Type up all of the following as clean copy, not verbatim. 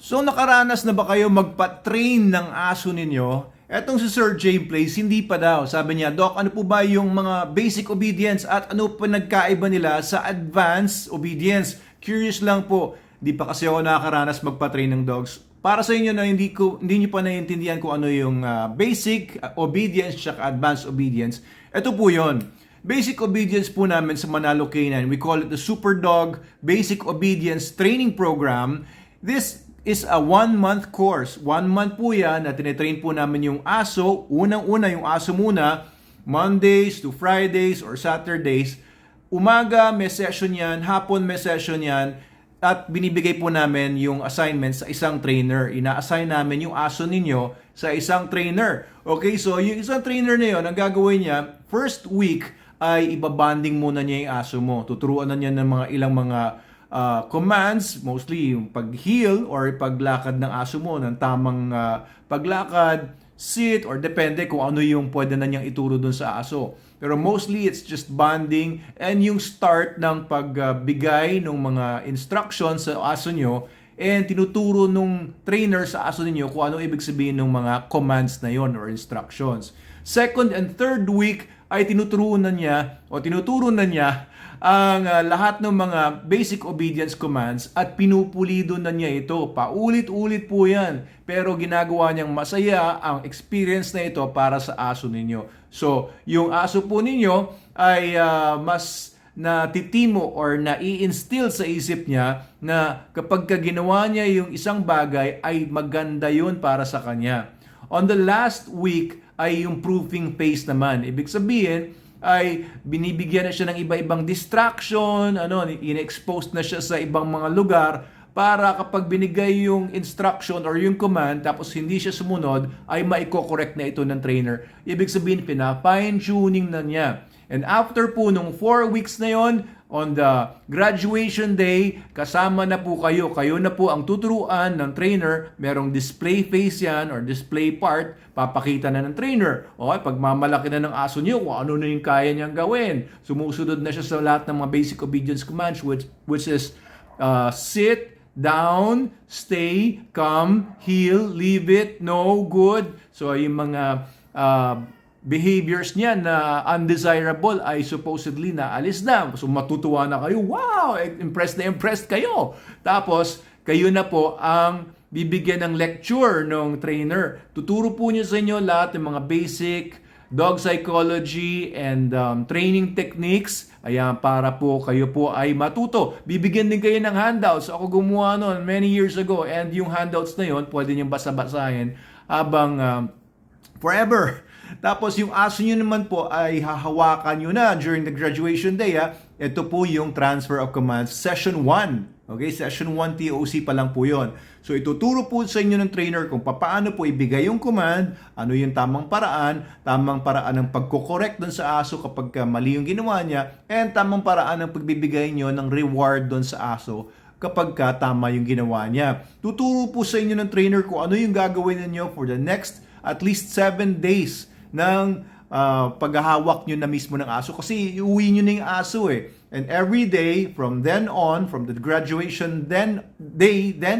So nakaranas na ba kayo magpa-train ng aso ninyo? Etong si Sir James Place, hindi pa daw. Sabi niya, Doc, ano po ba yung mga basic obedience at ano pa nagkaiba nila sa advanced obedience? Curious lang po. Di pa kasi ako nakakaranas magpa-train ng dogs. Para sa inyo na hindi niyo pa naiintindihan kung ano yung basic obedience at advanced obedience, ito po yon. Basic obedience po namin sa Manalo Canine, we call it the Super Dog Basic Obedience Training Program. This is a 1-month course. 1 month po yan na tinetrain po namin yung aso. Unang-una yung aso muna, Mondays to Fridays or Saturdays. Umaga may session yan, hapon may session yan, at binibigay po namin yung assignments sa isang trainer. Ina-assign namin yung aso ninyo sa isang trainer. Okay, so yung isang trainer na yun, ang gagawin niya, first week ay ibabanding muna niya yung aso mo. Tuturuan na niya ng mga ilang mga commands, mostly yung pag-heel or paglakad ng aso mo, ng tamang paglakad, sit, or depende kung ano yung pwede na niyang ituro dun sa aso. Pero mostly, it's just bonding and yung start ng pagbigay ng mga instructions sa aso nyo and tinuturo nung trainer sa aso ninyo kung ano ibig sabihin ng mga commands na yon or instructions. Second and third week ay tinuturo na niya ang lahat ng mga basic obedience commands at pinupulido na niya ito. Paulit-ulit po yan. Pero ginagawa niyang masaya ang experience na ito para sa aso ninyo. So, yung aso po ninyo ay mas natitimo or nai-instill sa isip niya na kapag ginawa niya yung isang bagay ay maganda yun para sa kanya. On the last week ay yung proving phase naman. Ibig sabihin, ay binibigyan na siya ng iba-ibang distraction, in-expose na siya sa ibang mga lugar para kapag binigay yung instruction or yung command tapos hindi siya sumunod, ay maiko-correct na ito ng trainer. Ibig sabihin, pina-fine-tuning na niya. And after po nung 4 weeks na yon, on the graduation day, kasama na po kayo. Kayo na po ang tuturuan ng trainer. Merong display phase yan or display part. Papakita na ng trainer. Okay, pagmamalaki na ng aso niyo kung ano na yung kaya niyang gawin. Sumusunod na siya sa lahat ng mga basic obedience commands which is sit, down, stay, come, heel, leave it, no, good. So yung mga behaviors niya na undesirable ay supposedly naalis na. So matutuwa na kayo. Wow! Impressed kayo. Tapos, kayo na po ang bibigyan ng lecture ng trainer. Tuturo po niya sa inyo lahat ng mga basic dog psychology and training techniques. Ayan, para po kayo po ay matuto. Bibigyan din kayo ng handouts. Ako gumawa noon many years ago and yung handouts na yon pwede niyong basa-basahin habang forever. Tapos yung aso nyo naman po ay hahawakan nyo na during the graduation day. Ito po yung transfer of commands, session 1. Okay, session 1 TOC pa lang po yon. So ituturo po sa inyo ng trainer kung paano po ibigay yung command, ano yung tamang paraan ng pagko-correct doon sa aso kapag mali yung ginawa niya, and tamang paraan ng pagbibigay nyo ng reward doon sa aso kapag tama yung ginawa niya. Tuturo po sa inyo ng trainer kung ano yung gagawin ninyo for the next at least 7 days ng paghahawak nyo na mismo ng aso kasi iuwi nyo na yung aso eh. And every day from then on, from the graduation then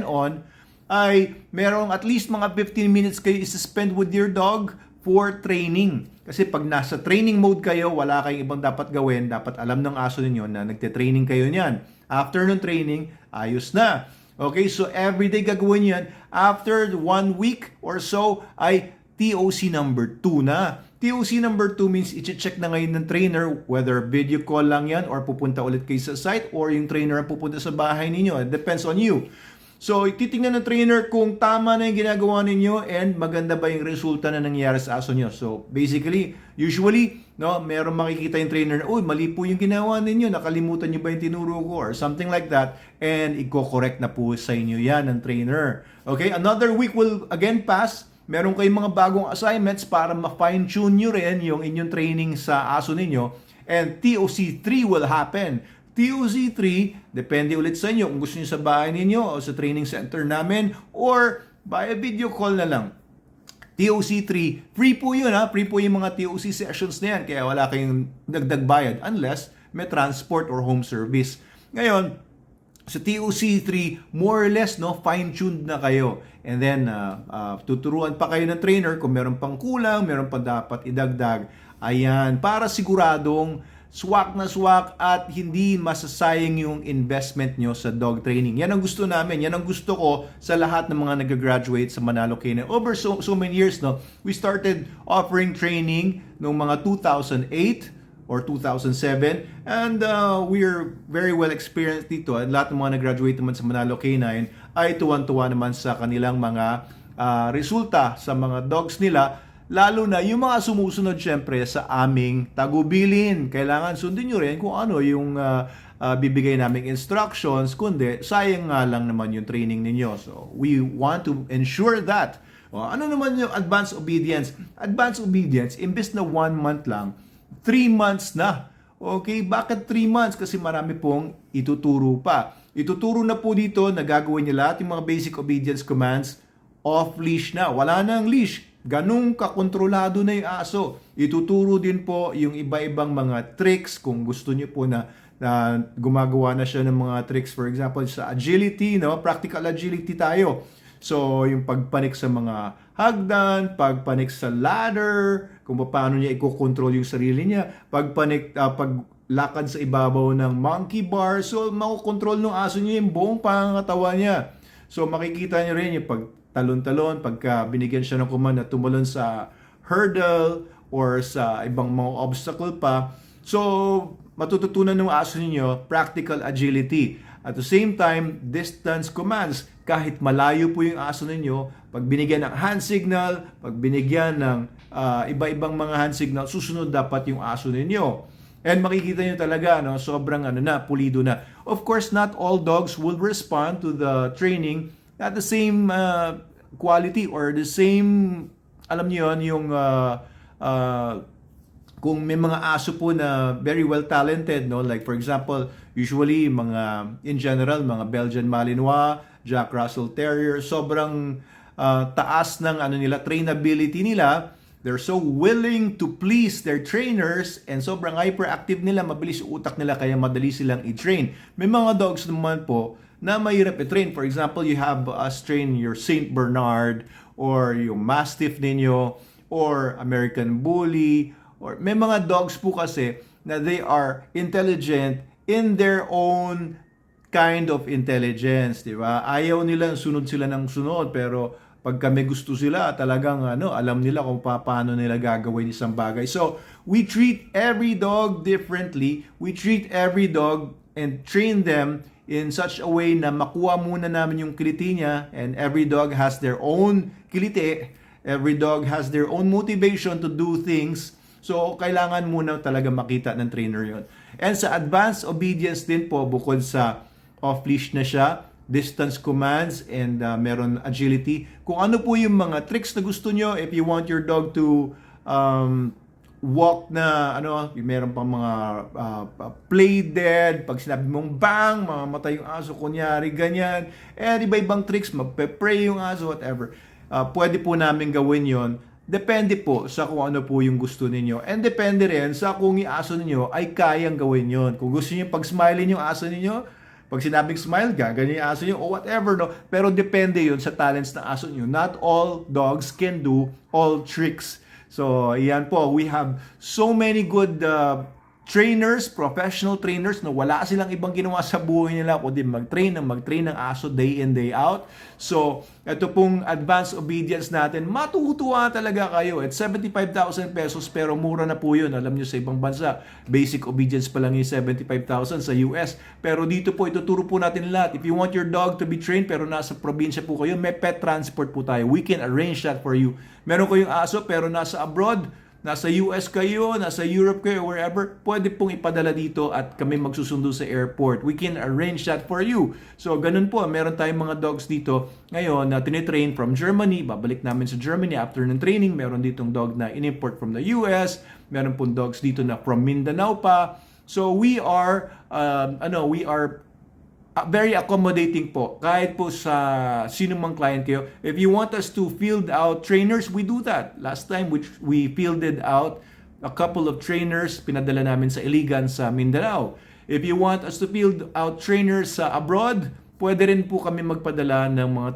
on, ay merong at least mga 15 minutes kayo i-spend with your dog for training. Kasi pag nasa training mode kayo, wala kayong ibang dapat gawin, dapat alam ng aso ninyo na nagte-training kayo niyan. After ng training, ayos na. Okay, so everyday gagawin yan. After 1 week or so, ay TOC number 2 na. TOC number 2 means i-check na ngayon ng trainer whether video call lang yan or pupunta ulit kayo sa site or yung trainer ang pupunta sa bahay ninyo. It depends on you. So, titingnan ng trainer kung tama na yung ginagawa ninyo and maganda ba yung resulta na nangyayari sa aso nyo. So, basically, usually, meron makikita yung trainer na, uy, mali po yung ginawa ninyo, nakalimutan nyo ba yung tinuro ko or something like that, and i-correct na po sa inyo yan ng trainer. Okay, another week will again pass. Meron kayong mga bagong assignments para ma-fine-tune nyo rin yung inyong training sa aso ninyo. And TOC 3 will happen. TOC 3, depende ulit sa inyo kung gusto nyo sa bahay ninyo o sa training center namin or via video call na lang. TOC 3, free po yun ha. Free po yung mga TOC sessions na yan. Kaya wala kayong dagdag bayad unless may transport or home service. Ngayon, sa TOC3, more or less, no, fine-tuned na kayo. And then, tuturuan pa kayo ng trainer kung meron pang kulang, meron pa dapat idagdag. Ayan, para siguradong swak na swak at hindi masasayang yung investment nyo sa dog training. Yan ang gusto namin. Yan ang gusto ko sa lahat ng mga nag-graduate sa Manalo Canine. Over so many years, no, we started offering training noong mga 2008 or 2007, and we're very well experienced dito, at lahat ng mga nag-graduate naman sa Manalo Canine ay tuwan-tuwa naman sa kanilang mga resulta sa mga dogs nila, lalo na yung mga sumusunod syempre sa aming tagubilin. Kailangan sundin nyo rin kung ano yung bibigay naming instructions, kundi sayang nga lang naman yung training ninyo. So we want to ensure that. Ano naman yung advanced obedience? Advanced obedience, imbes na 1 month lang, 3 months na. Okay, bakit 3 months? Kasi marami pong ituturo pa. Ituturo na po dito na gagawin niya lahat yung mga basic obedience commands off-leash na. Wala na ang leash. Ganun kakontrolado na yung aso. Ituturo din po yung iba-ibang mga tricks kung gusto niyo po na gumagawa na siya ng mga tricks. For example, sa agility, no? Practical agility tayo. So, yung pagpanik sa mga hagdan, pagpanik sa ladder, kung paano niya i-control yung sarili niya, paglakad sa ibabaw ng monkey bar, so makokontrol ng aso niya yung buong pangangatawan niya. So, makikita niyo rin yung pagtalon-talon, pagka binigyan siya ng command na tumalon sa hurdle or sa ibang mga obstacle pa. So, matututunan ng aso niyo practical agility. At the same time, distance commands. Kahit malayo po yung aso ninyo, pag binigyan ng hand signal, pag binigyan ng iba-ibang mga hand signal, susunod dapat yung aso ninyo. And makikita nyo talaga, no, sobrang pulido na. Of course, not all dogs will respond to the training at the same quality or the same, alam niyo yun, yung kung may mga aso po na very well talented, no, like for example, usually in general mga Belgian Malinois, Jack Russell Terrier, sobrang taas ng trainability nila. They're so willing to please their trainers and sobrang hyperactive nila, mabilis yung utak nila kaya madali silang i-train. May mga dogs naman po na mahirap i-train. For example, you have train your Saint Bernard or yung Mastiff ninyo or American Bully, or may mga dogs po kasi na they are intelligent in their own kind of intelligence, di ba? Ayaw nila, sunod sila ng sunod, pero pag kami gusto sila, talagang alam nila kung paano nila gagawin isang bagay. So, we treat every dog differently. We treat every dog and train them in such a way na makuha muna namin yung kiliti niya, and every dog has their own kiliti. Every dog has their own motivation to do things. So, kailangan muna talaga makita ng trainer yon. And sa advanced obedience din po, bukod sa off-leash na siya, distance commands, and meron agility. Kung ano po yung mga tricks na gusto nyo, if you want your dog to walk na, meron pang mga play dead, pag sinabi mong bang, mamamatay yung aso, kunyari, ganyan. And iba-ibang tricks, magpe-pray yung aso, whatever. Pwede po namin gawin yon. Depende po sa kung ano po yung gusto ninyo. And depende rin sa kung yung aso ninyo ay kayang gawin yon. Kung gusto niyo pag-smilein yung aso ninyo, pag sinabing smile, ganyan yung aso nyo, o whatever, no? Pero depende yun sa talents ng aso nyo. Not all dogs can do all tricks. So, yan po. We have so many good trainers, professional trainers, na wala silang ibang ginawa sa buhay nila kundi mag-train ng aso day in, day out. So, ito pong advanced obedience natin, matutuwa talaga kayo. At 75,000 pesos, pero mura na po yun. Alam nyo, sa ibang bansa, basic obedience pa lang yung 75,000 sa US. Pero dito po, ituturo po natin lahat. If you want your dog to be trained, pero nasa probinsya po kayo, may pet transport po tayo. We can arrange that for you. Meron kayong aso, pero nasa abroad, nasa US kayo, nasa Europe kayo, wherever, pwede pong ipadala dito at kami magsusundo sa airport. We can arrange that for you. So, ganun po. Meron tayong mga dogs dito ngayon na tinitrain from Germany. Babalik namin sa Germany after ng training. Meron ditong dog na in-import from the US. Meron pong dogs dito na from Mindanao pa. So, we are very accommodating po. Kahit po sa sino mang client kayo. If you want us to field out trainers, we do that. Last time, we fielded out a couple of trainers, pinadala namin sa Iligan sa Mindanao. If you want us to build out trainers sa abroad, pwede rin po kami magpadala ng mga